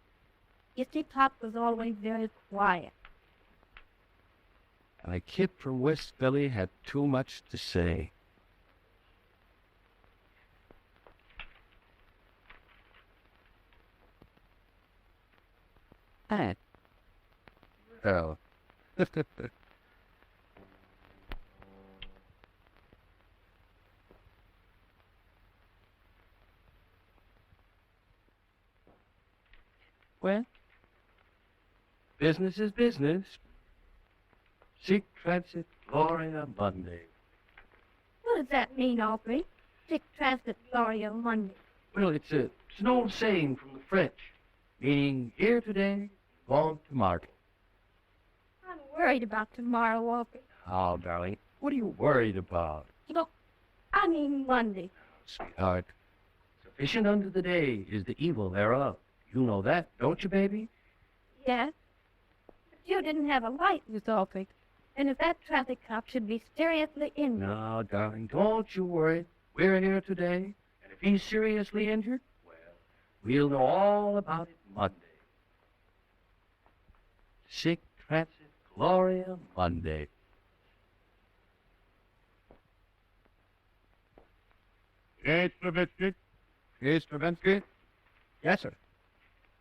you see, Pop was always very quiet. And a kid from West Philly had too much to say. Hey. Well. Well, business is business. Sic transit gloria Monday. What does that mean, Aubrey? Sic transit gloria Monday. Well, it's an old saying from the French, meaning here today, gone tomorrow. I'm worried about tomorrow, Aubrey. Oh, darling, what are you worried about? Look, I mean Monday. Sweetheart, sufficient unto the day is the evil thereof. You know that, don't you, baby? Yes. But you didn't have a light, Miss Aubrey. And if that traffic cop should be seriously injured... No, darling, don't you worry. We're here today, and if he's seriously injured, well, we'll know all about it Monday. Sic transit gloria Monday. Yes, Stravinsky. Yes, Stravinsky? Yes, sir.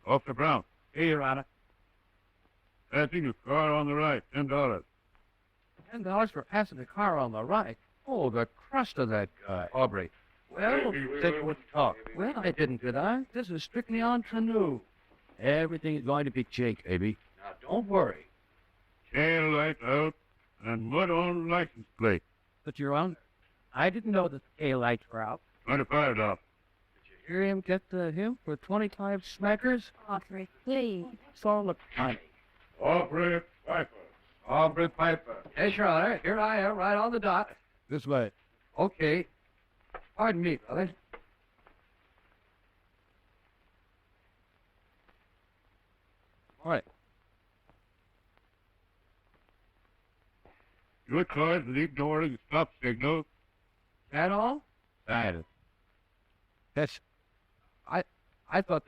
Officer Brown. Here, Your Honor. Passing your car on the right, $10. $10 for passing the car on the right. Oh, the crust of that guy. Aubrey. Well, take what talk. Well, I didn't, did I? This is strictly entre nous. Everything is going to be jake, baby. Now, don't worry. Tail light out and mud on license plate. But, Your Honor, I didn't know that the tail lights were out. $25. Did you hear him get him for 25 smackers? Aubrey, please. It's all the money. Aubrey Piper. Aubrey Piper. Yes, Your Honor. Here I am, right on the dot. This way. Okay. Pardon me, fellas. All right. Your car's ignoring the stop signal. That all? That is. That's... I thought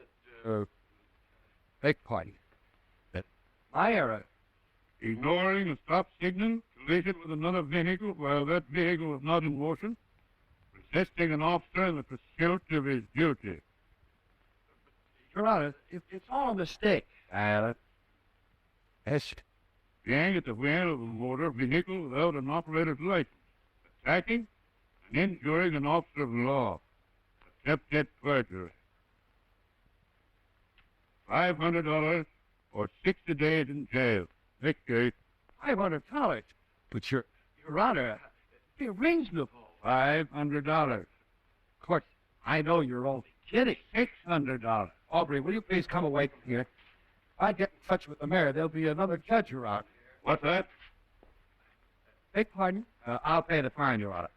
that, beg pardon. That my error. Ignoring the stop signal, collision with another vehicle while that vehicle was not in motion. Resisting an officer in the pursuit of his duty. Your Honor, it's all a mistake. Yes. Being at the wheel of a motor vehicle without an operator's license. Attacking and injuring an officer of the law. Attempted perjury. $500 or 60 days in jail. Next case. $500. But Your Honor, be reasonable. $500. Of course, I know you're only kidding. $600. Aubrey, will you please come away from here? If I get in touch with the mayor, there'll be another judge around. What's that? Beg pardon? I'll pay the fine, Your Honor.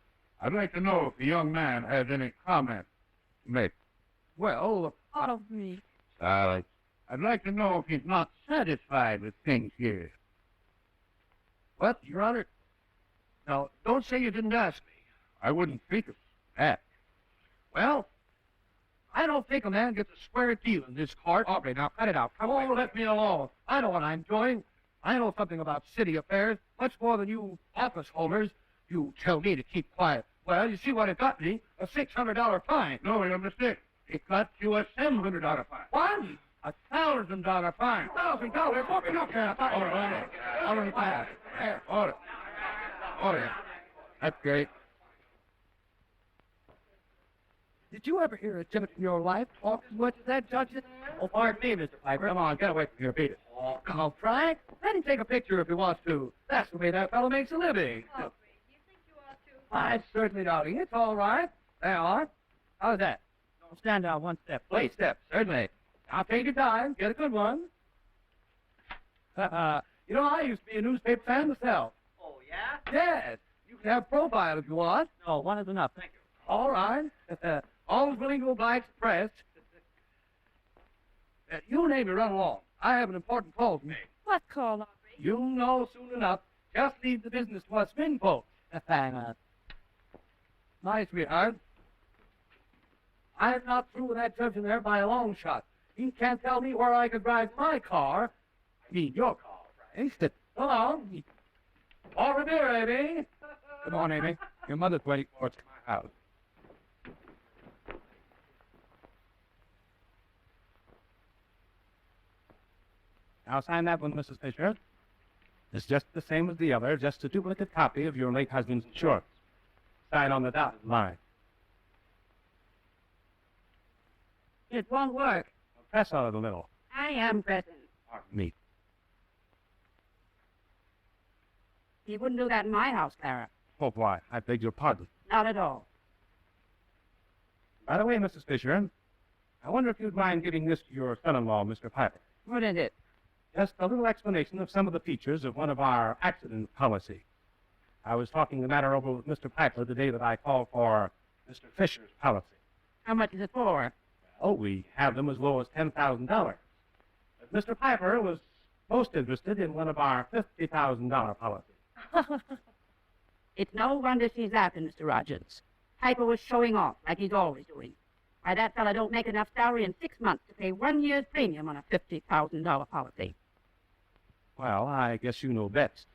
I'd like to know if the young man has any comment to make. Well, Aubrey. Silence. I'd like to know if he's not satisfied with things here. what, Your Honor? Now, don't say you didn't ask me. I wouldn't speak of that. Well, I don't think a man gets a square deal in this court. Aubrey, now cut it out. Come on, let me alone. I know what I'm doing. I know something about city affairs, much more than you office homers. You tell me to keep quiet. Well, you see what it got me? A $600 fine. No, you're mistaken. It got you a $700 fine. What? A $1,000 fine. $1,000? What are you looking at? Order. That's great. Did you ever hear a Tibbet in your life talk as much as that judge did? Oh, pardon me, Mr. Piper. Come on, get away from here, beat it. Oh, come on, Frank. Let him take a picture if he wants to. That's the way that fellow makes a living. Aubrey, do you think you ought to? I certainly, darling. It's all right. There are. How's that? Don't stand down one step. Play step, certainly. Now take your time. Get a good one. You You know, I used to be a newspaper fan myself. Oh, yeah? Yes. You can have profile if you want. No, one is enough. Thank you. All right. Always willing to oblige the press. You name it, run along. I have an important call to make. What call, Aubrey? You'll know soon enough. Just leave the business to us men folks. My sweetheart, I'm not through with that judge in there by a long shot. He can't tell me where I could drive my car. I mean, your car, right? Come on. Au revoir, Amy. Come on, Amy. Your mother's waiting for us at my house. Now sign that one, Mrs. Fisher. It's just the same as the other, just a duplicate copy of your late husband's insurance. Sign on the dotted line. It won't work. Press on it a little. I am present. Pardon me. He wouldn't do that in my house, Clara. Oh, why? I beg your pardon. Not at all. By the way, Mrs. Fisher, I wonder if you'd mind giving this to your son-in-law, Mr. Piper. What is it? Just a little explanation of some of the features of one of our accident policies. I was talking the matter over with Mr. Piper the day that I called for Mr. Fisher's policy. How much is it for? Oh, we have them as low as $10,000. But Mr. Piper was most interested in one of our $50,000 policies. It's no wonder she's after Mr. Rogers. Piper was showing off, like he's always doing. Why, that fella don't make enough salary in 6 months to pay 1 year's premium on a $50,000 policy. Well, I guess you know best.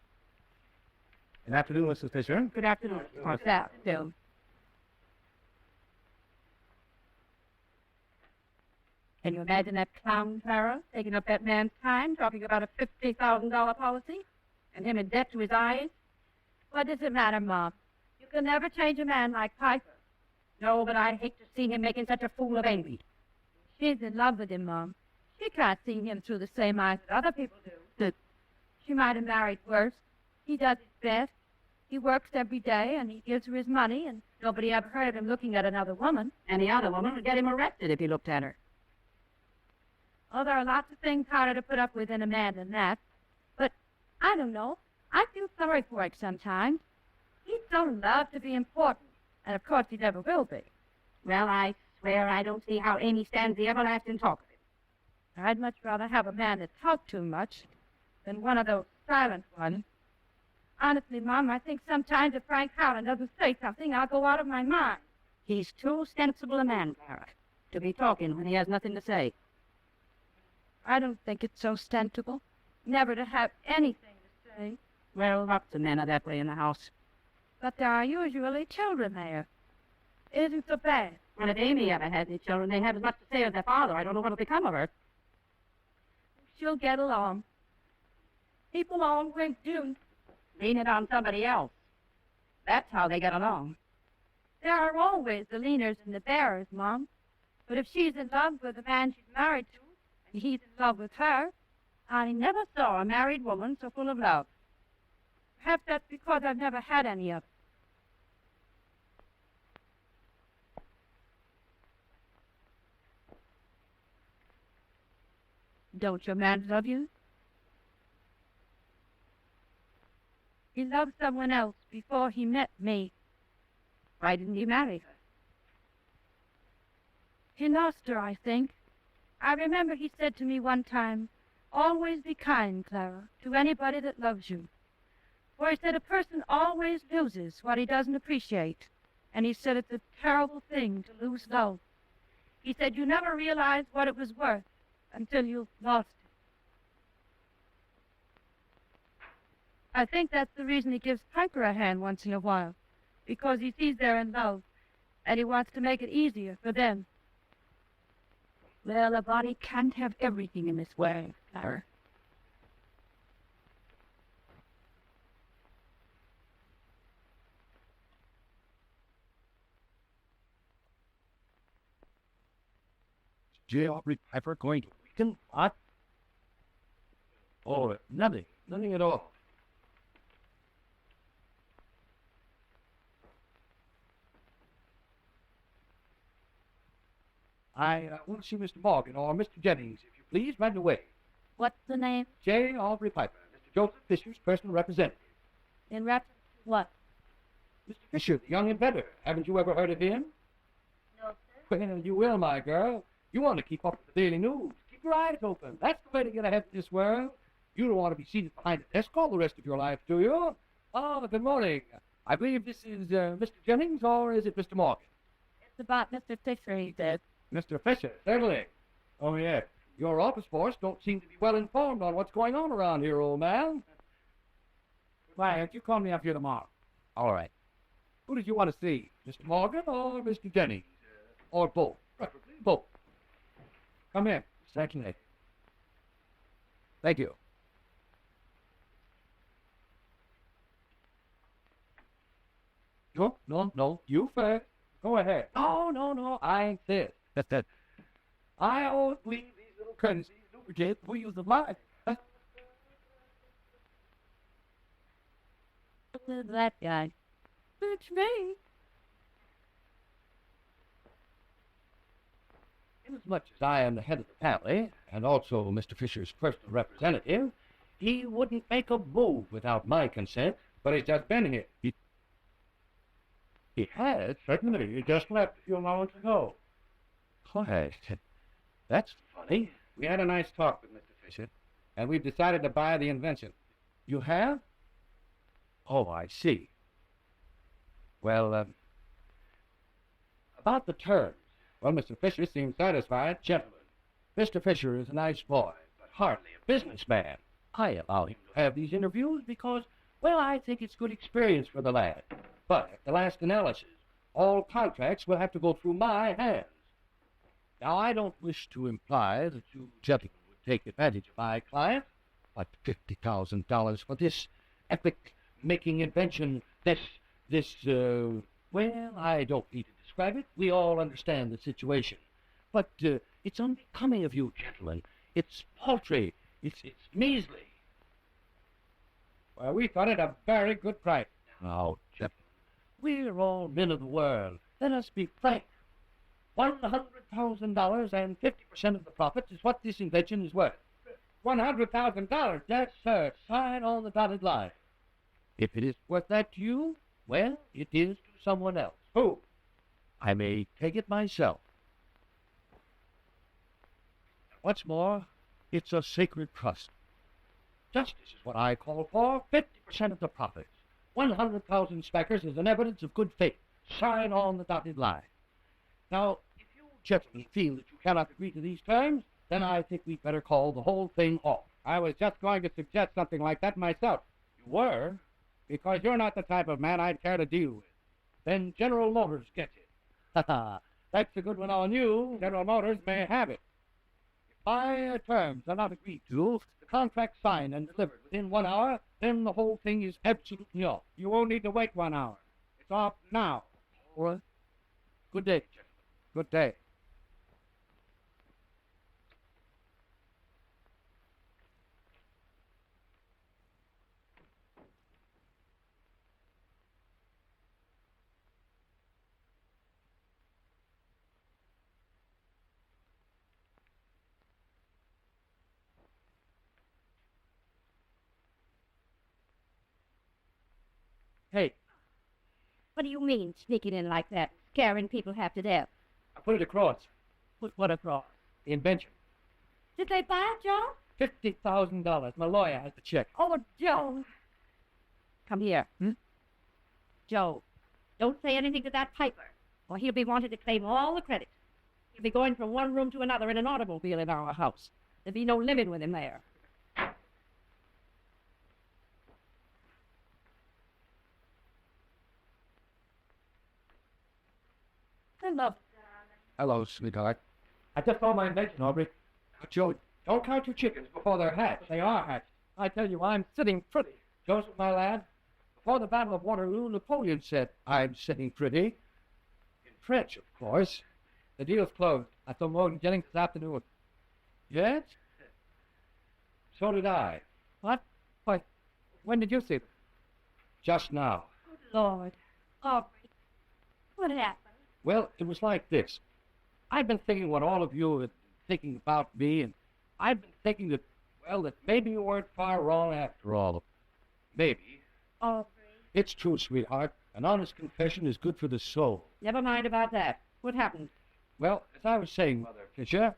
Good afternoon, Mrs. Fisher. Good afternoon. What's that, Bill? Can you imagine that clown, Clara, taking up that man's time, talking about a $50,000 policy, and him in debt to his eyes? What does it matter, Mom? You can never change a man like Piper. No, but I'd hate to see him making such a fool of Amy. She's in love with him, Mom. She can't see him through the same eyes that other people do. She might have married worse. He does his best. He works every day, and he gives her his money, and nobody ever heard of him looking at another woman. Any other woman would get him arrested if he looked at her. Oh, there are lots of things harder to put up with in a man than that. But, I don't know. I feel sorry for him sometimes. He'd so love to be important, and of course he never will be. Well, I swear I don't see how Amy stands the everlasting talk of him. I'd much rather have a man that talked too much than one of those silent ones. Honestly, Mom, I think sometimes if Frank Howland doesn't say something, I'll go out of my mind. He's too sensible a man, Clara, to be talking when he has nothing to say. I don't think it's so sensible, never to have anything to say. Well, lots of men are that way in the house. But there are usually children there. It isn't so bad. Well, if Amy ever had any children, they have as much to say as their father. I don't know what'll become of her. She'll get along. People always do. Lean it on somebody else. That's how they get along. There are always the leaners and the bearers, Mom. But if she's in love with the man she's married to, and he's in love with her, I never saw a married woman so full of love. Perhaps that's because I've never had any of it. Don't your man love you? He loved someone else before he met me. Why didn't he marry her? He lost her, I think. I remember he said to me one time, "Always be kind, Clara, to anybody that loves you." For he said a person always loses what he doesn't appreciate. And he said it's a terrible thing to lose love. He said you never realize what it was worth until you've lost it. I think that's the reason he gives Piper a hand once in a while, because he sees they're in love, and he wants to make it easier for them. Well, a body can't have everything in this way, Clara. J. Aubrey Piper going to weaken? What? Oh, nothing. Nothing at all. I want to see Mr. Morgan or Mr. Jennings, if you please, right away. What's the name? J. Aubrey Piper. Mr. Joseph Fisher's personal representative. In reference to what? Mr. Fisher, the young inventor. Haven't you ever heard of him? No, sir. Well, you will, my girl. You want to keep up with the daily news. Keep your eyes open. That's the way to get ahead of this world. You don't want to be seated behind a desk all the rest of your life, do you? Oh, good morning. I believe this is Mr. Jennings, or is it Mr. Morgan? It's about Mr. Fisher, he said. Mr. Fisher, certainly. Oh, yes. Your office force don't seem to be well informed on what's going on around here, old man. Why don't you call me up here tomorrow? All right. Who did you want to see? Mr. Morgan or Mr. Jennings? Or both? Preferably both. Come in. Certainly. Thank you. No. You first. Go ahead. No. I ain't this. I always believe these little courtesies lubricate the wheels of life. Who's that guy? It's me. Inasmuch as I am the head of the family, and also Mr. Fisher's personal representative, he wouldn't make a move without my consent, but he's just been here. He has? Certainly. He just left a few moments ago. Why, that's funny. We had a nice talk with Mr. Fisher, and we've decided to buy the invention. You have? Oh, I see. Well, about the terms. Well, Mr. Fisher seems satisfied. Gentlemen, Mr. Fisher is a nice boy, but hardly a businessman. I allow him to have these interviews because, well, I think it's good experience for the lad. But at the last analysis, all contracts will have to go through my hands. Now, I don't wish to imply that you gentlemen would take advantage of my client, but $50,000 for this epic-making invention, well, I don't need to describe it. We all understand the situation. But it's unbecoming of you, gentlemen. It's paltry. It's measly. Well, we thought it a very good price. Now, gentlemen, we're all men of the world. Let us be frank. $100,000 and 50% of the profits is what this invention is worth. $100,000? Yes, sir. Sign on the dotted line. If it is worth that to you, well, it is to someone else. Who? I may take it myself. What's more, it's a sacred trust. Justice is what I call for. 50% of the profits. 100,000 spackers is an evidence of good faith. Sign on the dotted line. Now, if you gentlemen feel that you cannot agree to these terms, then I think we'd better call the whole thing off. I was just going to suggest something like that myself. You were? Because you're not the type of man I'd care to deal with. Then General Motors gets it. Ha ha. That's a good one on you. General Motors may have it. If my terms are not agreed to, the contract signed and delivered within 1 hour, then the whole thing is absolutely off. You won't need to wait 1 hour. It's off now. All right. Good day, gentlemen. Good day. Hey, What do you mean, sneaking in like that, scaring people half to death? I put it across. Put what across? The invention. Did they buy it, Joe? $50,000. My lawyer has the check. Oh, Joe. Come here. Joe, don't say anything to that piper, or he'll be wanting to claim all the credit. He'll be going from one room to another in an automobile in our house. There'll be no limit with him there. Hello. Hello, sweetheart. I just saw my invention, Aubrey. But Joe, don't count your chickens before they're hatched. They are hatched. I tell you, I'm sitting pretty. Joseph, my lad, before the Battle of Waterloo, Napoleon said, I'm sitting pretty. In French, of course. The deal's closed. I saw Morgan Jennings this afternoon. Yes? So did I. What? Why, when did you see them? Just now. Good Lord. Aubrey, what happened? Well, it was like this. I've been thinking what all of you are thinking about me, and I've been thinking that, Well, that maybe you weren't far wrong after all. Maybe. Oh, It's true, sweetheart. An honest confession is good for the soul. never mind about that. What happened? Well, as I was saying, Mother Fisher,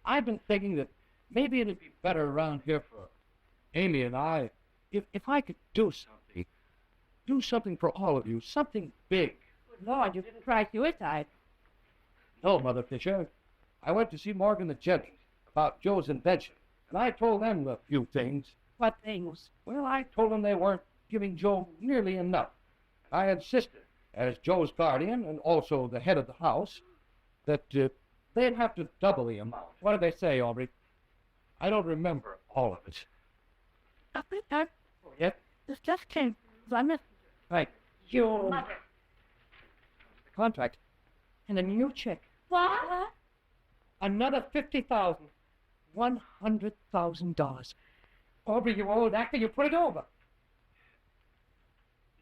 I've been thinking that maybe it'd be better around here for Amy and I if I could do something for all of you, something big. Good Lord, you didn't try suicide. No, Mother Fisher. I went to see Morgan the Gentleman about Joe's invention, and I told them a few things. What things? Well, I told them they weren't giving Joe nearly enough. I insisted, as Joe's guardian and also the head of the house, that they'd have to double the amount. What did they say, Aubrey? I don't remember all of it. I think I Yet? this just came. I missed Right. you. The contract. And a new check. What? Another $50,000. $100,000. Aubrey, you old actor, you put it over.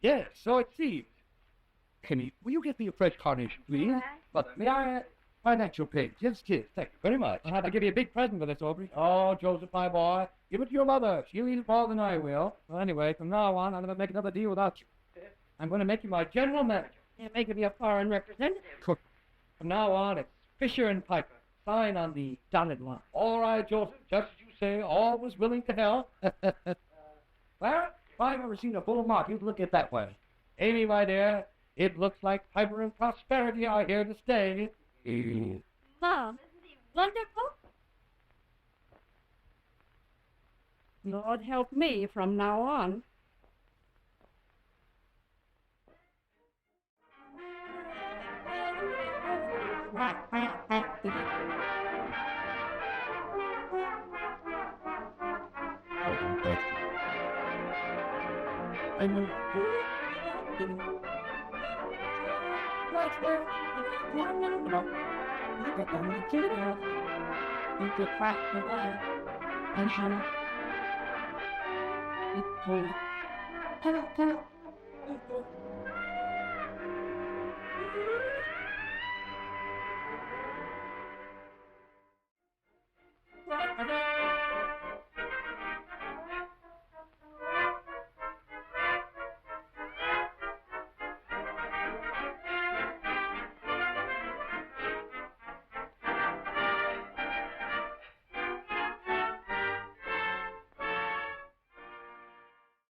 Yes, so it seems. Kenny, will you get me a fresh carnation, please? But may I financial page? Yes, kid. Thank you very much. I'll have to give you a big present for this, Aubrey. Oh, Joseph, my boy. Give it to your mother. She'll eat it more than I will. Well, anyway, from now on, I'll never make another deal without you. I'm going to make you my general manager. You're making me a foreign representative. From now on, it's Fisher and Piper. Sign on the dotted line. All right, Joseph. Just as you say, all was willing to help. Well, if I've ever seen a bull market look it that way. Amy, my dear, it looks like Piper and prosperity are here to stay. Mom, isn't he wonderful? Lord help me from now on. And Hannah. It's cold.